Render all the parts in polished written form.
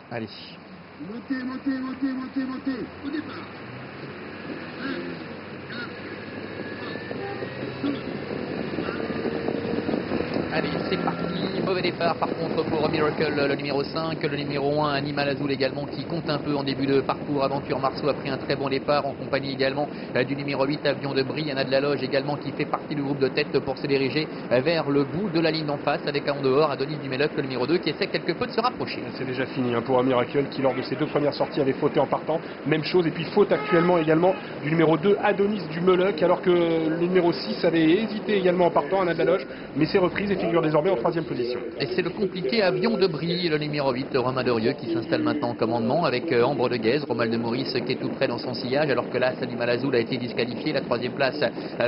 Allez. Montez, montez, montez, montez, montez. Au départ. 5, 4, 3, 2, Allez, c'est parti. Mauvais départ par contre pour Miracle, le numéro 5. Le numéro 1, Animal Azul également, qui compte un peu en début de parcours. Aventure Marceau a pris un très bon départ en compagnie également du numéro 8, Avion de Brie. Anna de la Loge également qui fait partie du groupe de tête pour se diriger vers le bout de la ligne d'en face avec en dehors Adonis Dumeloc, le numéro 2, qui essaie quelque peu de se rapprocher. C'est déjà fini pour un Miracle qui, lors de ses 2 premières sorties, avait fauté en partant. Même chose. Et puis faute actuellement également du numéro 2, Adonis Dumeloc, alors que le numéro 6 avait hésité également en partant, Anna de la Loge, mais c'est reprise et figure désormais en 3e position. Et c'est le compliqué Avion de Brie, le numéro 8, Romain Derieux, qui s'installe maintenant en commandement avec Ambre de Guèze, Romuald de Maurice qui est tout près dans son sillage, alors que là, Animal Azul a été disqualifié. La 3e place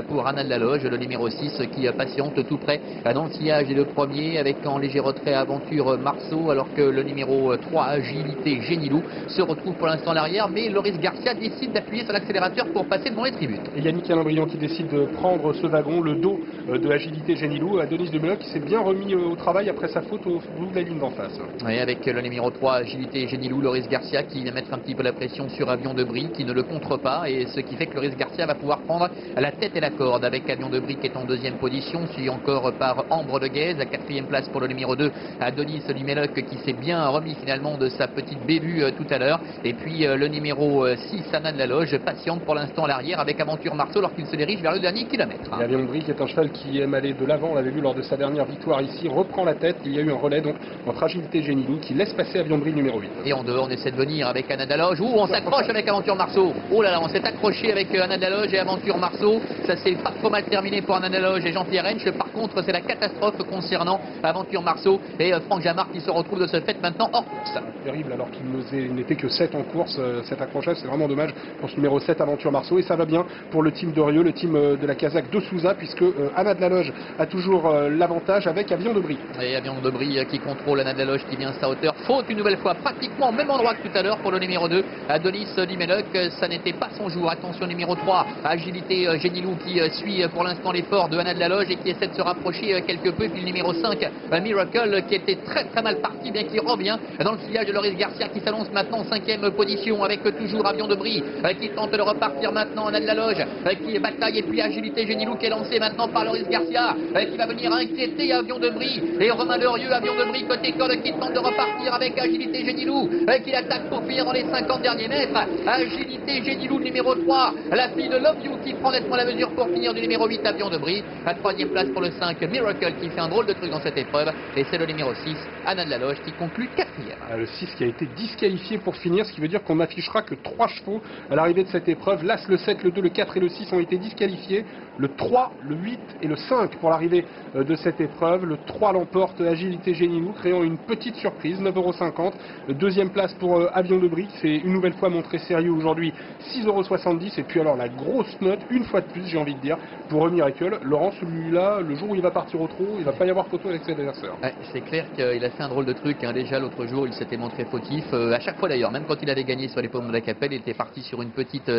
pour Anna de la Loge, le numéro 6 qui patiente tout près dans le sillage et le premier, avec en léger retrait Aventure Marceau, alors que le numéro 3, Agilité Génilou, se retrouve pour l'instant à l'arrière, mais Loris Garcia décide d'appuyer sur l'accélérateur pour passer devant les tribunes. Et Yannick Alain-Briand qui décide de prendre ce wagon, le dos de Agilité Génilou. Adonis Dumeloc qui s'est bien remis au travail après sa faute au bout de la ligne d'en face. Oui, avec le numéro 3, Agilité Génilou, Loris Garcia qui vient mettre un petit peu la pression sur Avion de Brie, qui ne le contre pas, et ce qui fait que Loris Garcia va pouvoir prendre la tête et la corde avec Avion de Brie qui est en 2e position, suivi encore par Ambre de Guèze, à 4e place pour le numéro 2, Adonis Dumeloc qui s'est bien remis finalement de sa petite bévue tout à l'heure, et puis le numéro 6, Anna de la Loge, patiente pour l'instant à l'arrière avec Aventure Marceau alors qu'il se dirige vers le dernier kilomètre. Et Avion de Brie qui est un cheval qui aime aller de l'avant, on l'avait vu lors de sa dernière victoire ici, reprend la tête. Il y a eu un relais donc entre Agilité Génilou qui laisse passer Avion de Brie numéro 8. Et en dehors, on essaie de venir avec Anna de la Loge. On s'accroche avec Aventure Marceau. Oh là là, on s'est accroché avec Anna de la Loge et Aventure Marceau. Ça s'est pas trop mal terminé pour Anna de la Loge et Jean-Pierre Hench. Par contre, c'est la catastrophe concernant Aventure Marceau et Franck Jamard qui se retrouve de ce fait maintenant hors course. Terrible alors qu'il n'était que 7 en course. Cet accrochage, c'est vraiment dommage pour ce numéro 7, Aventure Marceau. Et ça va bien pour le team Derieux, le team de la Kazakh de Souza, puisque Anna de la Loge a toujours l'avantage avec Avion de Brie. Et Avion de Brie qui contrôle Anna de la Loge qui vient à sa hauteur. Faute une nouvelle fois, pratiquement au même endroit que tout à l'heure pour le numéro 2, Adonis Dumeloc. Ça n'était pas son jour. Attention, numéro 3, Agilité Génilou qui suit pour l'instant l'effort de Anna de la Loge et qui essaie de se rapprocher quelque peu. Et puis le numéro 5, Miracle, qui était très très mal parti, bien qu'il revient dans le sillage de Loris Garcia qui s'annonce maintenant en 5e position avec toujours Avion de Brie qui tente de repartir maintenant. Anna de la Loge qui bataille, et puis Agilité Génilou qui est lancé maintenant par Loris Garcia qui va venir inquiéter Avion de Brie et Romain Derieux. Avion de Brie côté corde qui tente de repartir avec Agilité Génilou qui l'attaque pour finir dans les 50 derniers mètres. Agilité Génilou numéro 3, la fille de Love You qui prend nettement la mesure pour finir du numéro 8, Avion de Brie. À 3e place pour le 5, Miracle qui fait un drôle de truc dans cette épreuve, et c'est le numéro 6, Anna de la Loge qui conclut 4e. Le 6 qui a été disqualifié pour finir, ce qui veut dire qu'on n'affichera que 3 chevaux à l'arrivée de cette épreuve. L'As, le 7, le 2, le 4 et le 6 ont été disqualifiés. Le 3, le 8 et le 5 pour l'arrivée de cette épreuve. Le 3 l'emporte Agilité Génilou, créant une petite surprise, 9,50 €. 2e place pour Avion de Brie, c'est une nouvelle fois montré sérieux aujourd'hui, 6,70 €. Et puis alors la grosse note, une fois de plus j'ai envie de dire, pour Miracle. Laurent, celui-là, le jour où il va partir au trot, il va pas y avoir photo avec ses adversaires. Ouais, c'est clair qu'il a fait un drôle de truc. Déjà l'autre jour, il s'était montré fautif. À chaque fois d'ailleurs, même quand il avait gagné sur les pommes de la Capelle, il était parti sur une petite